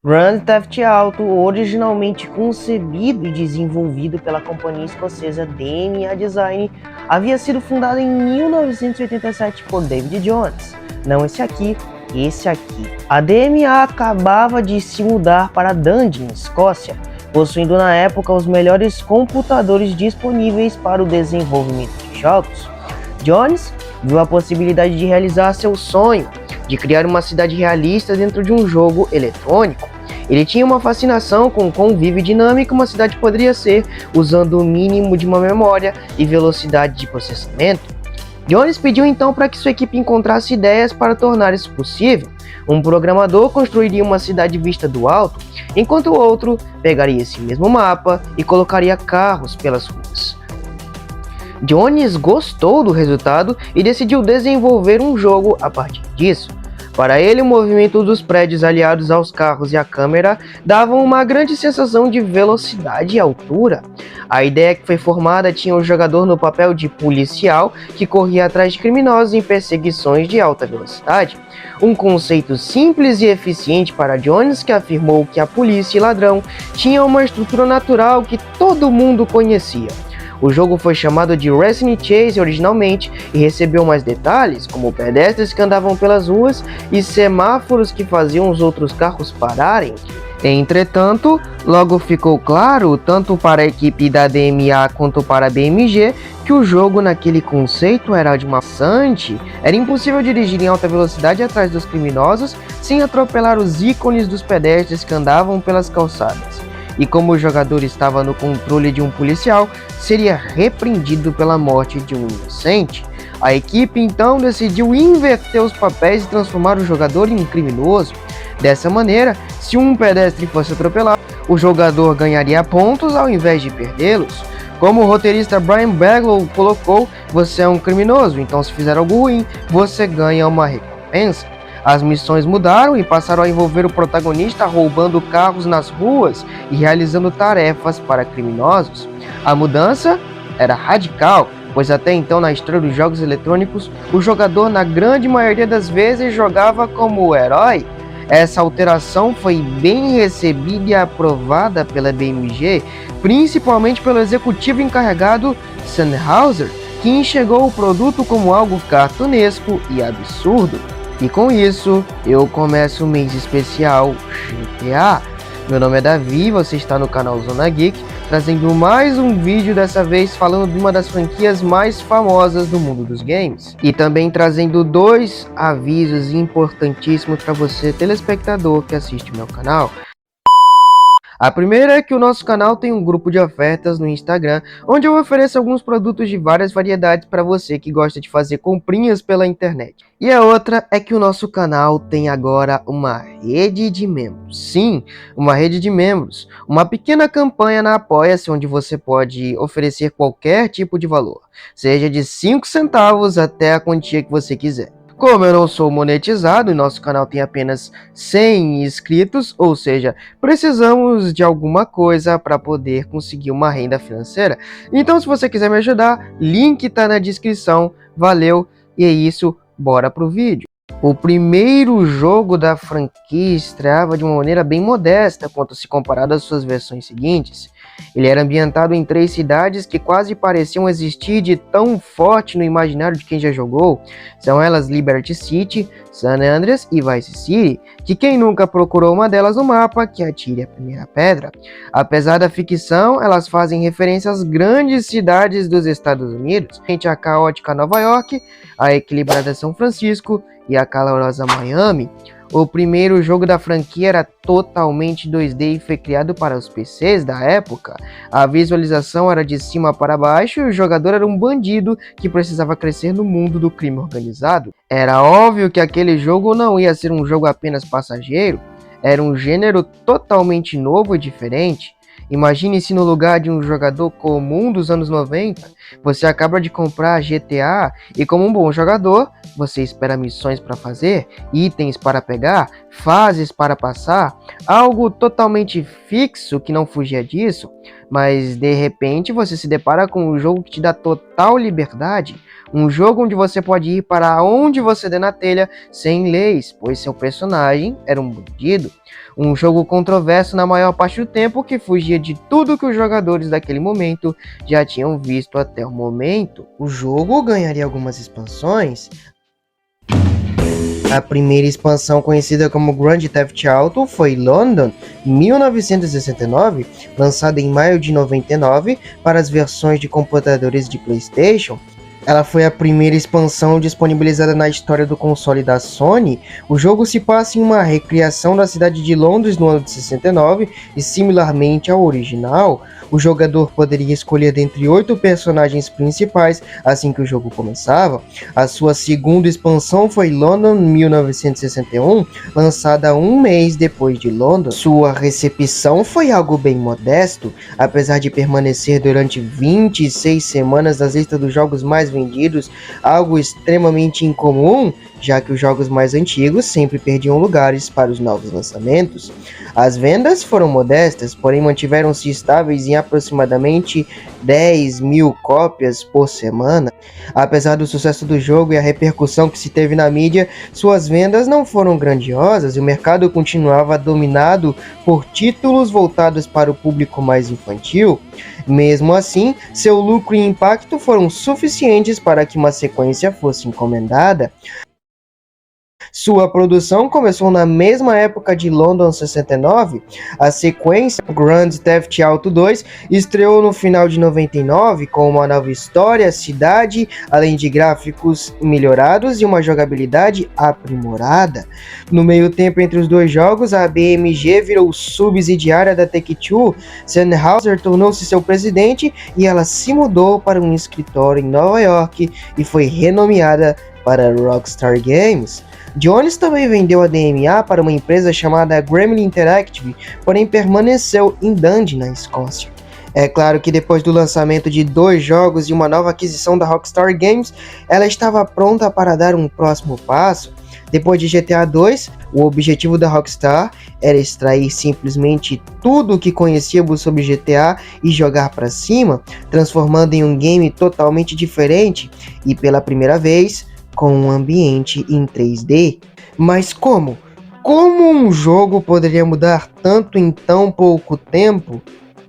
Grand Theft Auto, originalmente concebido e desenvolvido pela companhia escocesa DMA Design, havia sido fundado em 1987 por David Jones. Não esse aqui, esse aqui. A DMA acabava de se mudar para Dundee, Escócia, possuindo na época os melhores computadores disponíveis para o desenvolvimento de jogos. Jones viu a possibilidade de realizar seu sonho de criar uma cidade realista dentro de um jogo eletrônico. Ele tinha uma fascinação com o convívio dinâmico uma cidade poderia ser, usando o mínimo de uma memória e velocidade de processamento. Jones pediu então para que sua equipe encontrasse ideias para tornar isso possível. Um programador construiria uma cidade vista do alto, enquanto o outro pegaria esse mesmo mapa e colocaria carros pelas ruas. Jones gostou do resultado e decidiu desenvolver um jogo a partir disso. Para ele, o movimento dos prédios aliados aos carros e à câmera davam uma grande sensação de velocidade e altura. A ideia que foi formada tinha o jogador no papel de policial que corria atrás de criminosos em perseguições de alta velocidade. Um conceito simples e eficiente para Jones, que afirmou que a polícia e ladrão tinham uma estrutura natural que todo mundo conhecia. O jogo foi chamado de Racing Chase originalmente e recebeu mais detalhes, como pedestres que andavam pelas ruas e semáforos que faziam os outros carros pararem. Entretanto, logo ficou claro, tanto para a equipe da DMA quanto para a BMG, que o jogo naquele conceito era de maçante. Era impossível dirigir em alta velocidade atrás dos criminosos sem atropelar os ícones dos pedestres que andavam pelas calçadas. E como o jogador estava no controle de um policial, seria repreendido pela morte de um inocente. A equipe então decidiu inverter os papéis e transformar o jogador em um criminoso. Dessa maneira, se um pedestre fosse atropelado, o jogador ganharia pontos ao invés de perdê-los. Como o roteirista Brian Baglow colocou, você é um criminoso, então se fizer algo ruim, você ganha uma recompensa. As missões mudaram e passaram a envolver o protagonista roubando carros nas ruas e realizando tarefas para criminosos. A mudança era radical, pois até então na história dos jogos eletrônicos, o jogador na grande maioria das vezes jogava como o herói. Essa alteração foi bem recebida e aprovada pela BMG, principalmente pelo executivo encarregado Sam Houser, que enxergou o produto como algo cartunesco e absurdo. E com isso, eu começo o mês especial GTA. Meu nome é Davi, você está no canal Zona Geek, trazendo mais um vídeo, dessa vez falando de uma das franquias mais famosas do mundo dos games. E também trazendo dois avisos importantíssimos para você, telespectador que assiste meu canal. A primeira é que o nosso canal tem um grupo de ofertas no Instagram, onde eu ofereço alguns produtos de várias variedades para você que gosta de fazer comprinhas pela internet. E a outra é que o nosso canal tem agora uma rede de membros. Sim, uma rede de membros. Uma pequena campanha na Apoia-se, onde você pode oferecer qualquer tipo de valor, seja de 5 centavos até a quantia que você quiser. Como eu não sou monetizado e nosso canal tem apenas 100 inscritos, ou seja, precisamos de alguma coisa para poder conseguir uma renda financeira. Então, se você quiser me ajudar, link tá na descrição. Valeu, e é isso, bora pro vídeo. O primeiro jogo da franquia estreava de uma maneira bem modesta quando se comparado às suas versões seguintes. Ele era ambientado em 3 cidades que quase pareciam existir de tão forte no imaginário de quem já jogou. São elas Liberty City, San Andreas e Vice City, que quem nunca procurou uma delas no mapa, que atire a primeira pedra. Apesar da ficção, elas fazem referência às grandes cidades dos Estados Unidos, entre a caótica Nova York, a equilibrada São Francisco e a calorosa Miami. O primeiro jogo da franquia era totalmente 2D e foi criado para os PCs da época. A visualização era de cima para baixo e o jogador era um bandido que precisava crescer no mundo do crime organizado. Era óbvio que aquele jogo não ia ser um jogo apenas passageiro, era um gênero totalmente novo e diferente. Imagine se no lugar de um jogador comum dos anos 90, você acaba de comprar GTA e como um bom jogador, você espera missões para fazer, itens para pegar, fases para passar, algo totalmente fixo que não fugia disso. mas de repente você se depara com um jogo que te dá total liberdade, um jogo onde você pode ir para onde você der na telha sem leis, pois seu personagem era um bandido. Um jogo controverso na maior parte do tempo que fugia de tudo que os jogadores daquele momento já tinham visto até o momento. O jogo ganharia algumas expansões. A primeira expansão, conhecida como Grand Theft Auto, foi London, 1969, lançada em maio de 99 para as versões de computadores de PlayStation. Ela foi a primeira expansão disponibilizada na história do console da Sony. O jogo se passa em uma recriação da cidade de Londres no ano de 69 e, similarmente ao original, o jogador poderia escolher dentre 8 personagens principais assim que o jogo começava. A sua segunda expansão foi London 1961, lançada um mês depois de London. Sua recepção foi algo bem modesto, apesar de permanecer durante 26 semanas nas listas dos jogos mais vendidos, algo extremamente incomum, já que os jogos mais antigos sempre perdiam lugares para os novos lançamentos. As vendas foram modestas, porém mantiveram-se estáveis em aproximadamente 10 mil cópias por semana. Apesar do sucesso do jogo e a repercussão que se teve na mídia, suas vendas não foram grandiosas e o mercado continuava dominado por títulos voltados para o público mais infantil. Mesmo assim, seu lucro e impacto foram suficientes para que uma sequência fosse encomendada. Sua produção começou na mesma época de London 69. A sequência, Grand Theft Auto 2, estreou no final de 99 com uma nova história, cidade, além de gráficos melhorados e uma jogabilidade aprimorada. No meio tempo entre os dois jogos, a BMG virou subsidiária da Take-Two, Sennheiser tornou-se seu presidente e ela se mudou para um escritório em Nova York e foi renomeada para Rockstar Games. Jones também vendeu a DMA para uma empresa chamada Gremlin Interactive, porém permaneceu em Dundee, na Escócia. É claro que depois do lançamento de 2 jogos e uma nova aquisição da Rockstar Games, ela estava pronta para dar um próximo passo. Depois de GTA 2, o objetivo da Rockstar era extrair simplesmente tudo o que conhecíamos sobre GTA e jogar para cima, transformando em um game totalmente diferente e pela primeira vez com um ambiente em 3D. Mas como? Como um jogo poderia mudar tanto em tão pouco tempo?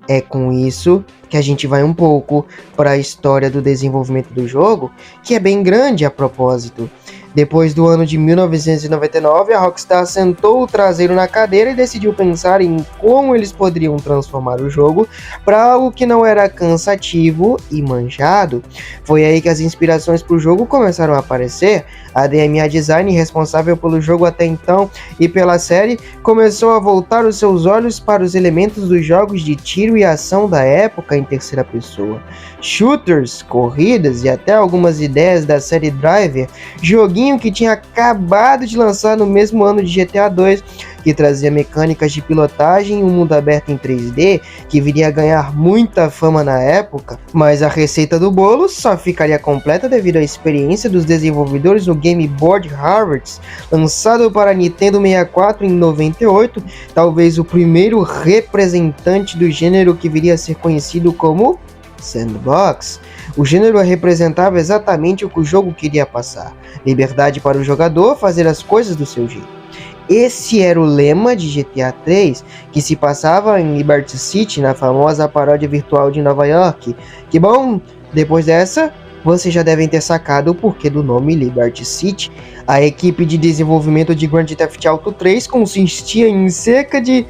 É com isso que a gente vai um pouco para a história do desenvolvimento do jogo, que é bem grande a propósito. Depois do ano de 1999, a Rockstar sentou o traseiro na cadeira e decidiu pensar em como eles poderiam transformar o jogo para algo que não era cansativo e manjado. Foi aí que as inspirações para o jogo começaram a aparecer. A DMA Design, responsável pelo jogo até então e pela série, começou a voltar os seus olhos para os elementos dos jogos de tiro e ação da época em terceira pessoa. Shooters, corridas e até algumas ideias da série Driver, joguinho que tinha acabado de lançar no mesmo ano de GTA 2, que trazia mecânicas de pilotagem e um mundo aberto em 3D, que viria a ganhar muita fama na época, mas a receita do bolo só ficaria completa devido à experiência dos desenvolvedores no Game Boy Harvest, lançado para Nintendo 64 em 98, talvez o primeiro representante do gênero que viria a ser conhecido como Sandbox. O gênero representava exatamente o que o jogo queria passar: liberdade para o jogador fazer as coisas do seu jeito. Esse era o lema de GTA 3, que se passava em Liberty City, na famosa paródia virtual de Nova York. Que bom, depois dessa, vocês já devem ter sacado o porquê do nome Liberty City. A equipe de desenvolvimento de Grand Theft Auto 3 consistia em cerca de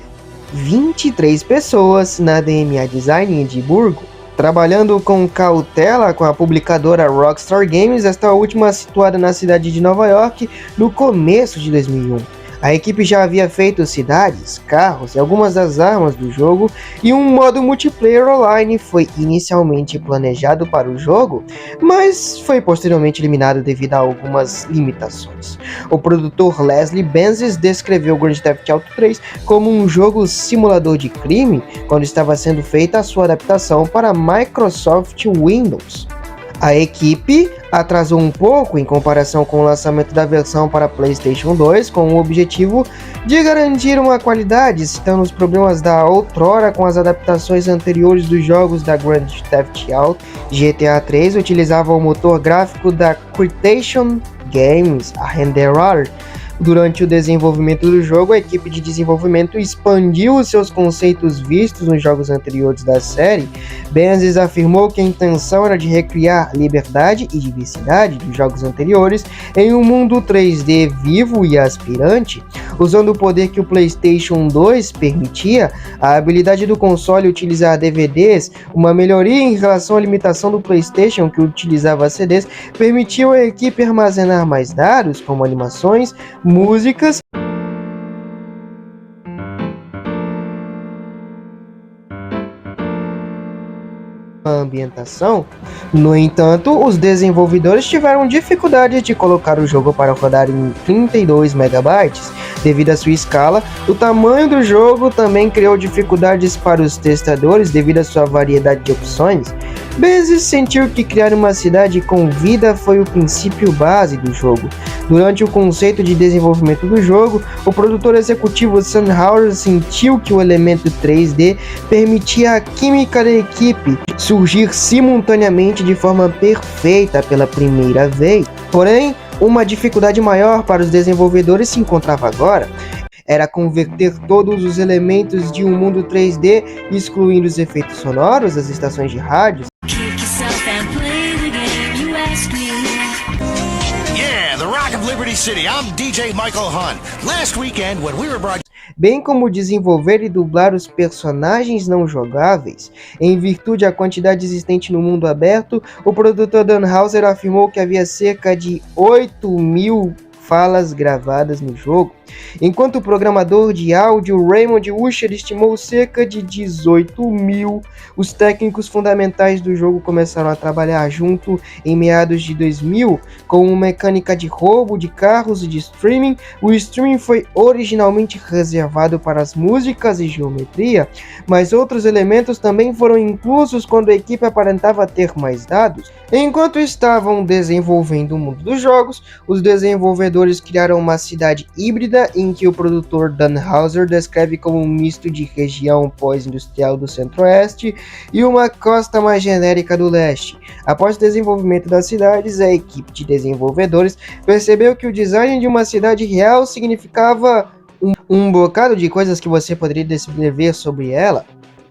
23 pessoas na DMA Design em Edimburgo, trabalhando com cautela com a publicadora Rockstar Games, esta última situada na cidade de Nova York no começo de 2001. A equipe já havia feito cidades, carros e algumas das armas do jogo, e um modo multiplayer online foi inicialmente planejado para o jogo, mas foi posteriormente eliminado devido a algumas limitações. O produtor Leslie Benzies descreveu Grand Theft Auto 3 como um jogo simulador de crime quando estava sendo feita a sua adaptação para Microsoft Windows. A equipe atrasou um pouco em comparação com o lançamento da versão para PlayStation 2, com o objetivo de garantir uma qualidade, citando os problemas da outrora com as adaptações anteriores dos jogos da Grand Theft Auto. GTA 3 utilizava o motor gráfico da Criterion Games, a RenderR. Durante o desenvolvimento do jogo, a equipe de desenvolvimento expandiu os seus conceitos vistos nos jogos anteriores da série. Benzies afirmou que a intenção era de recriar a liberdade e diversidade dos jogos anteriores em um mundo 3D vivo e aspirante. Usando o poder que o PlayStation 2 permitia, a habilidade do console utilizar DVDs, uma melhoria em relação à limitação do PlayStation que utilizava CDs, permitiu à equipe armazenar mais dados, como animações, músicas a ambientação. No entanto, os desenvolvedores tiveram dificuldade de colocar o jogo para rodar em 32 MB. Devido à sua escala, o tamanho do jogo também criou dificuldades para os testadores devido à sua variedade de opções. Benzies sentiu que criar uma cidade com vida foi o princípio base do jogo. Durante o conceito de desenvolvimento do jogo, o produtor executivo Sam Houser sentiu que o elemento 3D permitia a química da equipe surgir simultaneamente de forma perfeita pela primeira vez. Porém, uma dificuldade maior para os desenvolvedores se encontrava agora. Era converter todos os elementos de um mundo 3D, excluindo os efeitos sonoros, as estações de rádio, bem como desenvolver e dublar os personagens não jogáveis. Em virtude da quantidade existente no mundo aberto, o produtor Dan Houser afirmou que havia cerca de 8.000 falas gravadas no jogo, enquanto o programador de áudio Raymond Usher estimou cerca de 18.000. Os técnicos fundamentais do jogo começaram a trabalhar junto em meados de 2000 com uma mecânica de roubo de carros e de streaming. O streaming foi originalmente reservado para as músicas e geometria, mas outros elementos também foram inclusos quando a equipe aparentava ter mais dados. Enquanto estavam desenvolvendo o mundo dos jogos, os desenvolvedores criaram uma cidade híbrida em que o produtor Dan Houser descreve como um misto de região pós-industrial do centro-oeste e uma costa mais genérica do leste. Após o desenvolvimento das cidades, a equipe de desenvolvedores percebeu que o design de uma cidade real significava um bocado de coisas que você poderia descrever sobre ela.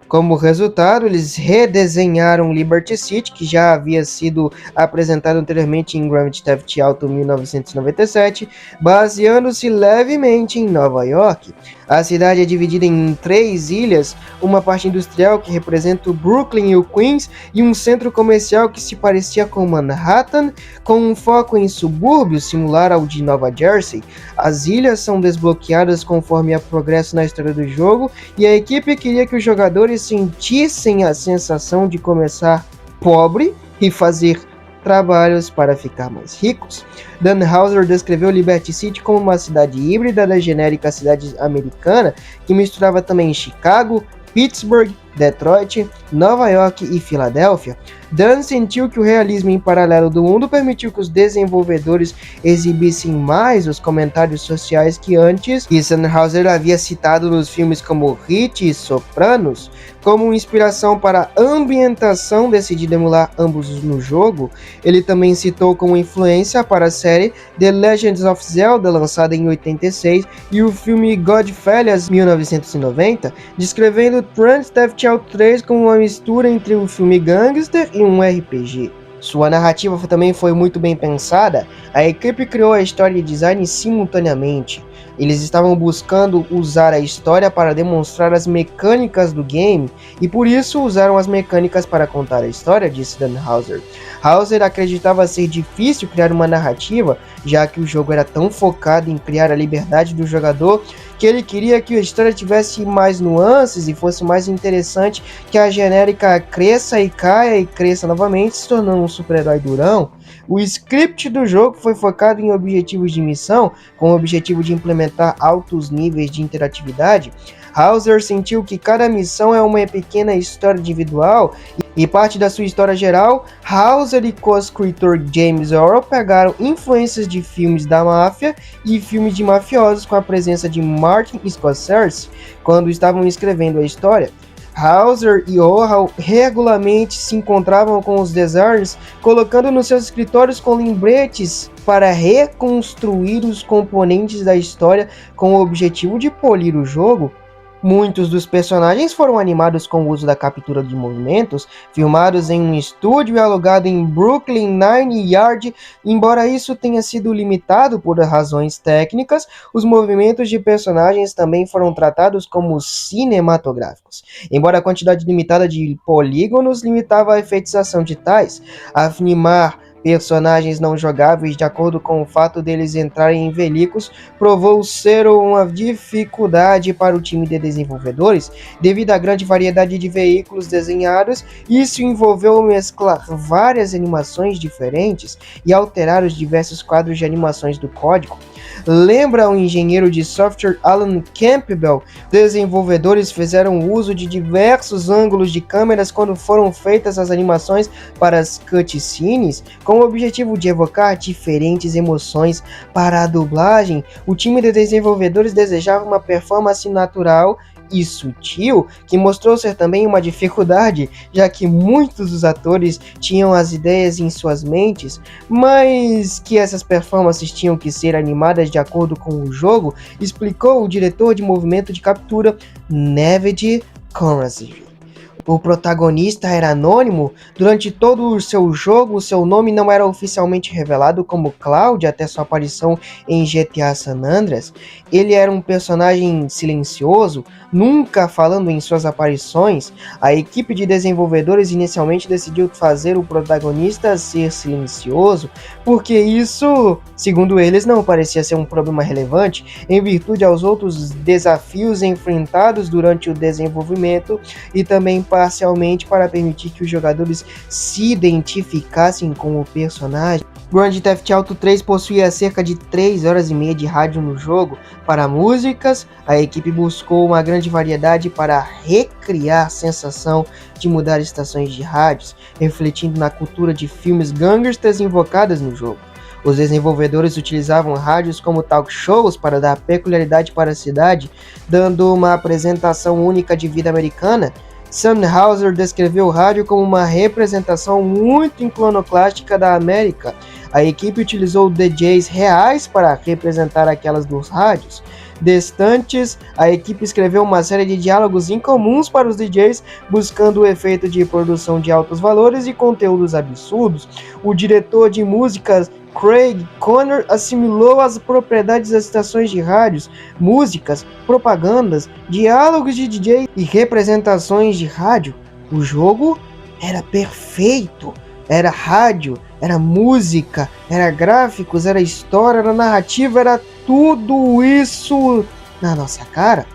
Como resultado, eles redesenharam Liberty City, que já havia sido apresentado anteriormente em Grand Theft Auto 1997, baseando-se levemente em Nova York. A cidade é dividida em 3 ilhas, uma parte industrial que representa o Brooklyn e o Queens, e um centro comercial que se parecia com Manhattan, com um foco em subúrbios similar ao de Nova Jersey. As ilhas são desbloqueadas conforme há progresso na história do jogo, e a equipe queria que os jogadores sentissem a sensação de começar pobre e fazer trabalhos para ficar mais ricos. Dan Houser descreveu Liberty City como uma cidade híbrida da genérica cidade americana, que misturava também Chicago, Pittsburgh, Detroit, Nova York e Filadélfia. Dan sentiu que o realismo em paralelo do mundo permitiu que os desenvolvedores exibissem mais os comentários sociais que antes Eisenhower havia citado nos filmes como Hit e Sopranos. Como inspiração para a ambientação, decidido emular ambos no jogo. Ele também citou como influência para a série The Legend of Zelda, lançada em 86, e o filme Goodfellas, 1990, descrevendo Grand Theft Auto 3 como uma mistura entre um filme gangster e um RPG. Sua narrativa também foi muito bem pensada. A equipe criou a história e design simultaneamente. Eles estavam buscando usar a história para demonstrar as mecânicas do game, e por isso usaram as mecânicas para contar a história, disse Dan Houser. Houser acreditava ser difícil criar uma narrativa, já que o jogo era tão focado em criar a liberdade do jogador, que ele queria que a história tivesse mais nuances e fosse mais interessante, que a genérica cresça e caia e cresça novamente, se tornando um super-herói durão. O script do jogo foi focado em objetivos de missão, com o objetivo de implementar altos níveis de interatividade. Hauser sentiu que cada missão é uma pequena história individual e parte da sua história geral. Hauser e co-escritor James Orwell pegaram influências de filmes da máfia e filmes de mafiosos com a presença de Martin Scorsese quando estavam escrevendo a história. Hauser e Orwell regularmente se encontravam com os designers, colocando nos seus escritórios com lembretes para reconstruir os componentes da história com o objetivo de polir o jogo. Muitos dos personagens foram animados com o uso da captura de movimentos, filmados em um estúdio alugado em Brooklyn Nine-Yard. Embora isso tenha sido limitado por razões técnicas, os movimentos de personagens também foram tratados como cinematográficos. Embora a quantidade limitada de polígonos limitava a efeitização de tais, animar personagens não jogáveis de acordo com o fato deles entrarem em veículos provou ser uma dificuldade para o time de desenvolvedores devido à grande variedade de veículos desenhados. Isso envolveu mesclar várias animações diferentes e alterar os diversos quadros de animações do código. Lembra o engenheiro de software Alan Campbell? Desenvolvedores fizeram uso de diversos ângulos de câmeras quando foram feitas as animações para as cutscenes, com o objetivo de evocar diferentes emoções. Para a dublagem, o time de desenvolvedores desejava uma performance natural e sutil, que mostrou ser também uma dificuldade, já que muitos dos atores tinham as ideias em suas mentes, mas que essas performances tinham que ser animadas de acordo com o jogo, explicou o diretor de movimento de captura, Navid Conradze. O protagonista era anônimo durante todo o seu jogo. Seu nome não era oficialmente revelado como Cloud até sua aparição em GTA San Andreas. Ele era um personagem silencioso, nunca falando em suas aparições. A equipe de desenvolvedores inicialmente decidiu fazer o protagonista ser silencioso, porque isso, segundo eles, não parecia ser um problema relevante, em virtude aos outros desafios enfrentados durante o desenvolvimento e também parcialmente para permitir que os jogadores se identificassem com o personagem. Grand Theft Auto 3 possuía cerca de 3 horas e meia de rádio no jogo. Para músicas, a equipe buscou uma grande variedade para recriar a sensação de mudar estações de rádios, refletindo na cultura de filmes gangsters invocadas no jogo. Os desenvolvedores utilizavam rádios como talk shows para dar peculiaridade para a cidade, dando uma apresentação única de vida americana. Sam Hauser descreveu o rádio como uma representação muito iconoclástica da América. A equipe utilizou DJs reais para representar aquelas dos rádios distantes. A equipe escreveu uma série de diálogos incomuns para os DJs, buscando o efeito de produção de altos valores e conteúdos absurdos. O diretor de músicas Craig Connor assimilou as propriedades das estações de rádios, músicas, propagandas, diálogos de DJ e representações de rádio. O jogo era perfeito. Era rádio, era música, era gráficos, era história, era narrativa, era tudo isso na nossa cara.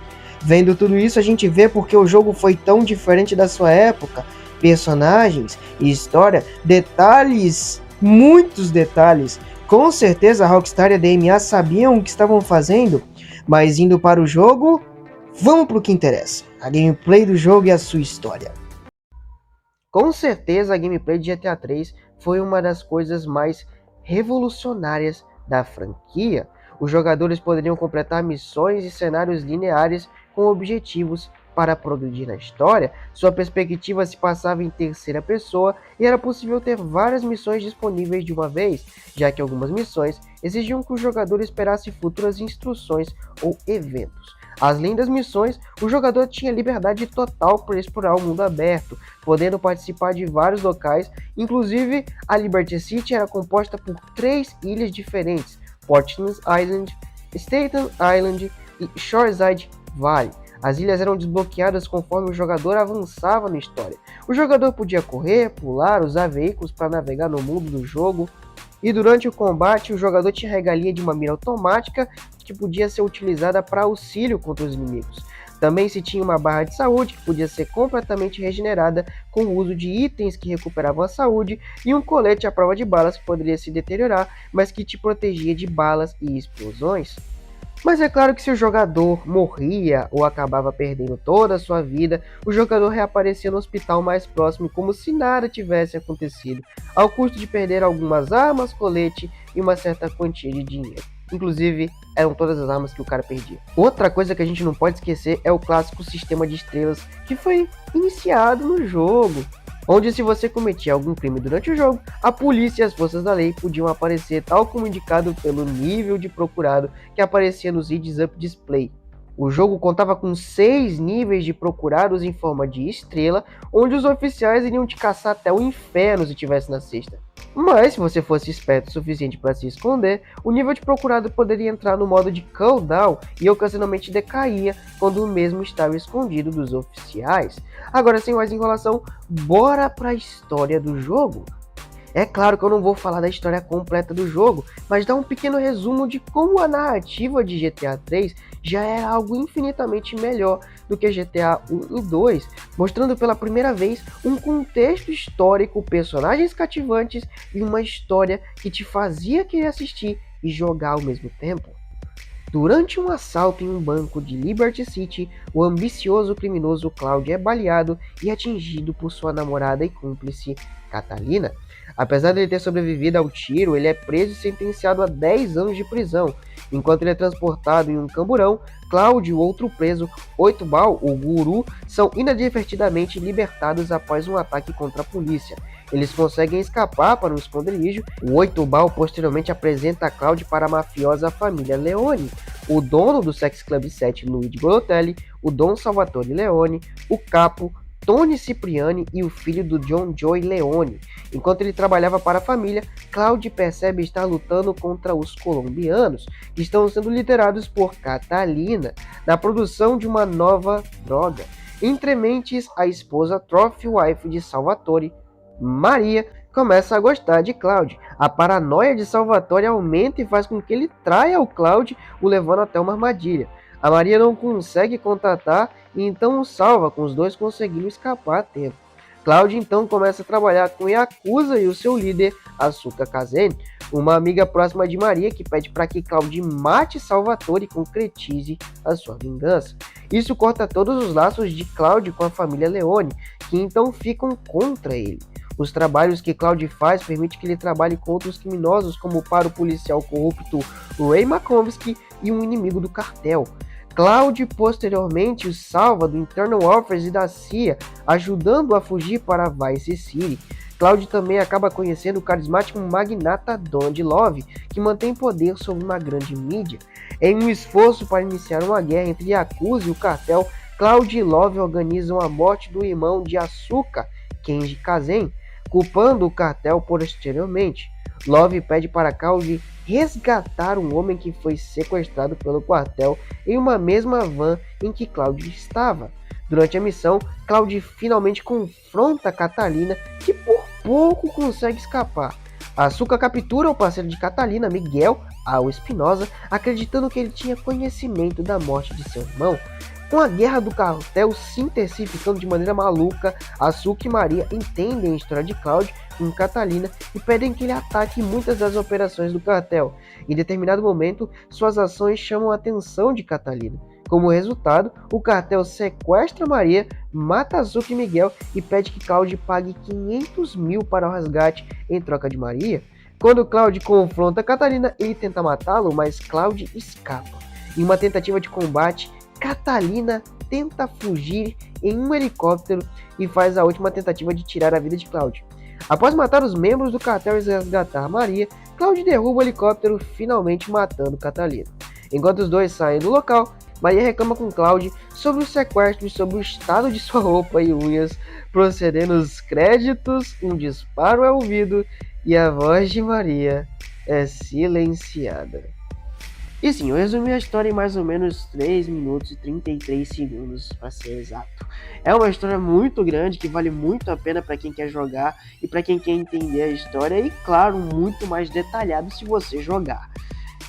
Vendo tudo isso, a gente vê porque o jogo foi tão diferente da sua época. Personagens, história, detalhes, muitos detalhes. Com certeza a Rockstar e a DMA sabiam o que estavam fazendo, mas indo para o jogo, vamos para o que interessa. A gameplay do jogo e a sua história. Com certeza a gameplay de GTA 3 foi uma das coisas mais revolucionárias da franquia. Os jogadores poderiam completar missões e cenários lineares com objetivos para progredir na história. Sua perspectiva se passava em terceira pessoa e era possível ter várias missões disponíveis de uma vez, já que algumas missões exigiam que o jogador esperasse futuras instruções ou eventos. Além das missões, o jogador tinha liberdade total para explorar o mundo aberto, podendo participar de vários locais. Inclusive, a Liberty City era composta por 3 ilhas diferentes: Portland Island, Staten Island e Shoreside Valley. As ilhas eram desbloqueadas conforme o jogador avançava na história. O jogador podia correr, pular, usar veículos para navegar no mundo do jogo. E durante o combate, o jogador tinha regalia de uma mira automática que podia ser utilizada para auxílio contra os inimigos. Também se tinha uma barra de saúde que podia ser completamente regenerada com o uso de itens que recuperavam a saúde e um colete à prova de balas que poderia se deteriorar, mas que te protegia de balas e explosões. Mas é claro que se o jogador morria ou acabava perdendo toda a sua vida, o jogador reaparecia no hospital mais próximo como se nada tivesse acontecido, ao custo de perder algumas armas, colete e uma certa quantia de dinheiro. Inclusive, eram todas as armas que o cara perdia. Outra coisa que a gente não pode esquecer é o clássico sistema de estrelas que foi iniciado no jogo, onde se você cometia algum crime durante o jogo, a polícia e as forças da lei podiam aparecer tal como indicado pelo nível de procurado que aparecia nos Heads Up Display. O jogo contava com 6 níveis de procurados em forma de estrela, onde os oficiais iriam te caçar até o inferno se tivesse na sexta. Mas se você fosse esperto o suficiente para se esconder, o nível de procurado poderia entrar no modo de cooldown e ocasionalmente decaía quando o mesmo estava escondido dos oficiais. Agora, sem mais enrolação, bora para a história do jogo. É claro que eu não vou falar da história completa do jogo, mas dar um pequeno resumo de como a narrativa de GTA 3 já era algo infinitamente melhor do que GTA 1 e 2, mostrando pela primeira vez um contexto histórico, personagens cativantes e uma história que te fazia querer assistir e jogar ao mesmo tempo. Durante um assalto em um banco de Liberty City, o ambicioso criminoso Cloud é baleado e atingido por sua namorada e cúmplice, Catalina. Apesar de ele ter sobrevivido ao tiro, ele é preso e sentenciado a 10 anos de prisão. Enquanto ele é transportado em um camburão, Cloud e o outro preso, 8-Ball, o guru, são inadvertidamente libertados após um ataque contra a polícia. Eles conseguem escapar para um esconderijo. O 8-Ball posteriormente apresenta a Cloud para a mafiosa família Leone, o dono do Sex Club 7, Luigi Bolotelli, o Don Salvatore Leone, o capo, Tony Cipriani e o filho do John Joy Leone. Enquanto ele trabalhava para a família, Cloud percebe estar lutando contra os colombianos, que estão sendo liderados por Catalina, na produção de uma nova droga. Entre mentes, a esposa Trophy Wife de Salvatore, Maria, começa a gostar de Cloud. A paranoia de Salvatore aumenta e faz com que ele traia o Cloud, o levando até uma armadilha. A Maria não consegue contatar e então o salva, com os dois conseguindo escapar a tempo. Cloud então começa a trabalhar com Yakuza e o seu líder, Asuka Kazen, uma amiga próxima de Maria que pede para que Cloud mate Salvatore e concretize a sua vingança. Isso corta todos os laços de Cloud com a família Leone, que então ficam contra ele. Os trabalhos que Cloud faz permitem que ele trabalhe com outros criminosos, como para o policial corrupto Ray McCombsky e um inimigo do cartel. Cloud posteriormente o salva do Internal Affairs e da CIA, ajudando a fugir para Vice City. Cloud também acaba conhecendo o carismático magnata Donald Love, que mantém poder sobre uma grande mídia. Em um esforço para iniciar uma guerra entre Yakuza e o cartel, Cloud e Love organizam a morte do irmão de Asuka, Kenji Kazen, culpando o cartel posteriormente. Love pede para Cloud resgatar um homem que foi sequestrado pelo quartel em uma mesma van em que Cloud estava. Durante a missão, Cloud finalmente confronta Catalina, que por pouco consegue escapar. Asuka captura o parceiro de Catalina, Miguel, Al Espinosa, acreditando que ele tinha conhecimento da morte de seu irmão. Com a guerra do cartel se intensificando de maneira maluca, Asuka e Maria entendem a história de Cloud com Catalina e pedem que ele ataque muitas das operações do cartel. Em determinado momento, suas ações chamam a atenção de Catalina. Como resultado, o cartel sequestra Maria, mata Asuka e Miguel e pede que Cloud pague 500 mil para o resgate em troca de Maria. Quando Cloud confronta Catalina, ele tenta matá-lo, mas Cloud escapa. Em uma tentativa de combate, Catalina tenta fugir em um helicóptero e faz a última tentativa de tirar a vida de Cloud. Após matar os membros do cartel e resgatar Maria, Cloud derruba o helicóptero, finalmente matando Catalina. Enquanto os dois saem do local, Maria reclama com Cloud sobre o sequestro e sobre o estado de sua roupa e unhas, procedendo os créditos, um disparo é ouvido e a voz de Maria é silenciada. E sim, eu resumi a história em mais ou menos 3 minutos e 33 segundos, para ser exato. É uma história muito grande que vale muito a pena para quem quer jogar e para quem quer entender a história e, claro, muito mais detalhado se você jogar.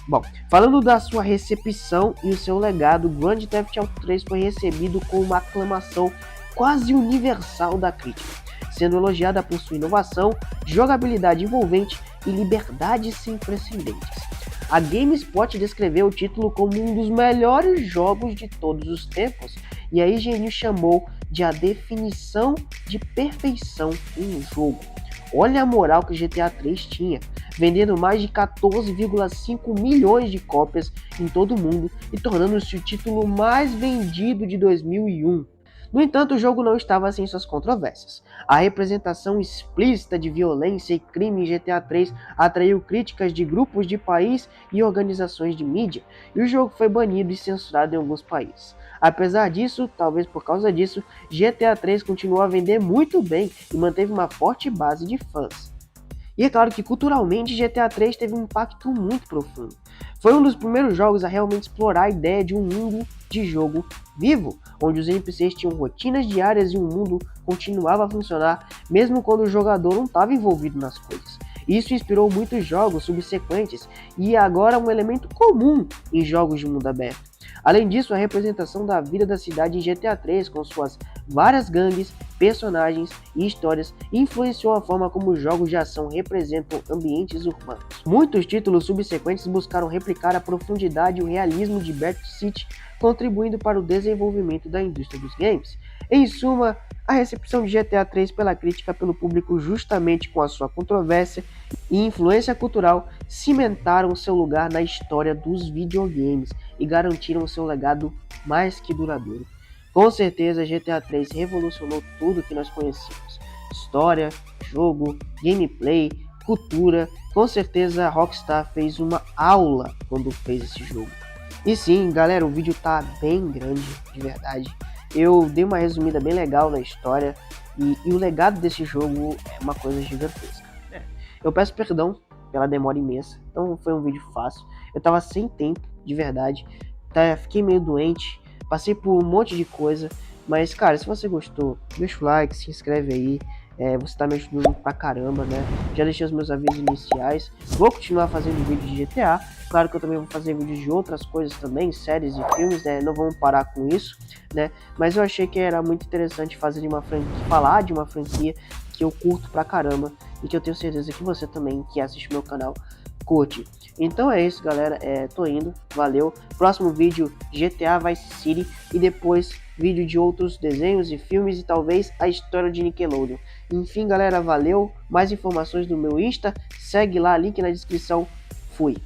Bom, falando da sua recepção e o seu legado, Grand Theft Auto 3 foi recebido com uma aclamação quase universal da crítica, sendo elogiada por sua inovação, jogabilidade envolvente e liberdade sem precedentes. A GameSpot descreveu o título como um dos melhores jogos de todos os tempos, e a IGN chamou de a definição de perfeição em um jogo. Olha a moral que GTA 3 tinha, vendendo mais de 14,5 milhões de cópias em todo o mundo e tornando-se o título mais vendido de 2001. No entanto, o jogo não estava sem suas controvérsias. A representação explícita de violência e crime em GTA 3 atraiu críticas de grupos de país e organizações de mídia, e o jogo foi banido e censurado em alguns países. Apesar disso, talvez por causa disso, GTA 3 continuou a vender muito bem e manteve uma forte base de fãs. E é claro que culturalmente GTA 3 teve um impacto muito profundo. Foi um dos primeiros jogos a realmente explorar a ideia de um mundo de jogo vivo, onde os NPCs tinham rotinas diárias e o mundo continuava a funcionar mesmo quando o jogador não estava envolvido nas coisas. Isso inspirou muitos jogos subsequentes e agora é um elemento comum em jogos de mundo aberto. Além disso, a representação da vida da cidade em GTA 3, com suas várias gangues, personagens e histórias, influenciou a forma como os jogos de ação representam ambientes urbanos. Muitos títulos subsequentes buscaram replicar a profundidade e o realismo de Battle City, contribuindo para o desenvolvimento da indústria dos games. Em suma, a recepção de GTA 3 pela crítica pelo público, justamente com a sua controvérsia e influência cultural, cimentaram seu lugar na história dos videogames e garantiram seu legado mais que duradouro. Com certeza, GTA 3 revolucionou tudo que nós conhecemos: história, jogo, gameplay, cultura. Com certeza, a Rockstar fez uma aula quando fez esse jogo. E sim, galera, o vídeo tá bem grande, de verdade. Eu dei uma resumida bem legal na história e o legado desse jogo é uma coisa gigantesca. Eu peço perdão pela demora imensa, então foi um vídeo fácil. Eu tava sem tempo, de verdade, fiquei meio doente, passei por um monte de coisa, mas cara, se você gostou, deixa o like, se inscreve aí. Você tá me ajudando pra caramba, né? Já deixei os meus avisos iniciais. Vou continuar fazendo vídeos de GTA. Claro que eu também vou fazer vídeos de outras coisas também, séries e filmes, né? Não vamos parar com isso, né? Mas eu achei que era muito interessante fazer de uma franquia, falar de uma franquia que eu curto pra caramba e que eu tenho certeza que você também, que assiste meu canal, curte. Então é isso, galera. Tô indo. Valeu. Próximo vídeo, GTA Vice City, e depois vídeo de outros desenhos e filmes e talvez a história de Nickelodeon. Enfim, galera, valeu. Mais informações no meu Insta, segue lá, link na descrição. Fui.